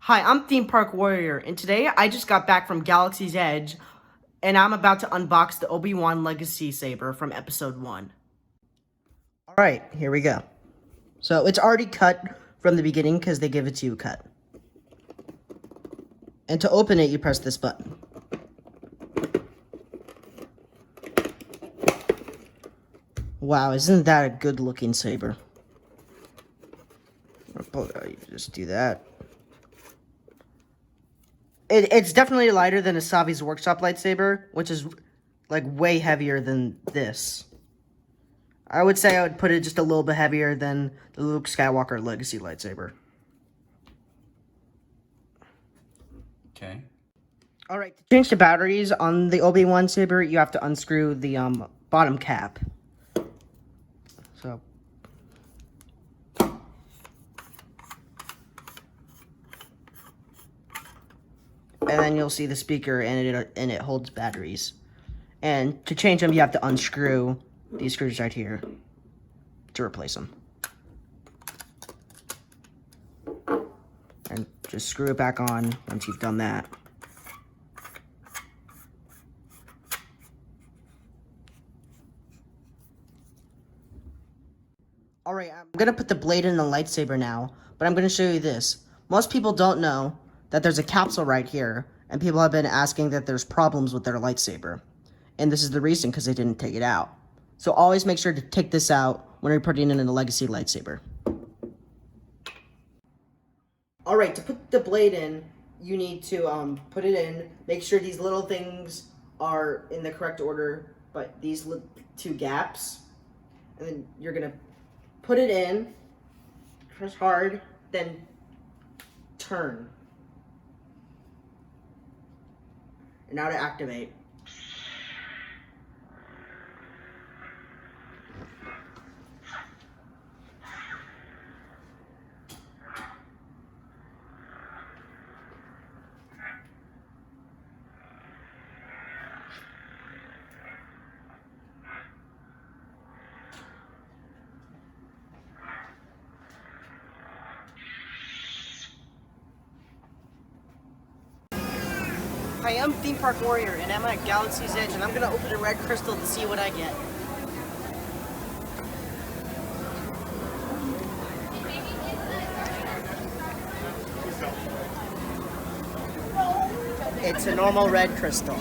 Hi, I'm Theme Park Warrior, and today I just got back from Galaxy's Edge, and I'm about to unbox the Obi-Wan Legacy Saber from Episode 1. Alright, here we go. So, it's already cut from the beginning because they give it to you cut. And to open it, you press this button. Wow, isn't that a good-looking saber? You just do that. It's definitely lighter than a Savi's Workshop lightsaber, which is, like, way heavier than this. I would say I would put it just a little bit heavier than the Luke Skywalker Legacy lightsaber. Okay. Alright, to change the batteries on the Obi-Wan saber, you have to unscrew the bottom cap. So... and then you'll see the speaker, and it holds batteries. And to change them, you have to unscrew these screws right here to replace them. And just screw it back on once you've done that. Alright, I'm gonna put the blade in the lightsaber now, but I'm gonna show you this. Most people don't know that there's a capsule right here, and people have been asking that there's problems with their lightsaber. And this is the reason, because they didn't take it out. So always make sure to take this out when you're putting it in a Legacy lightsaber. Alright, to put the blade in, you need to put it in, make sure these little things are in the correct order, but these two gaps, and then you're gonna put it in, press hard, then turn. And now to activate. Hi, I'm Theme Park Warrior, and I'm at Galaxy's Edge, and I'm gonna open a red crystal to see what I get. It's a normal red crystal.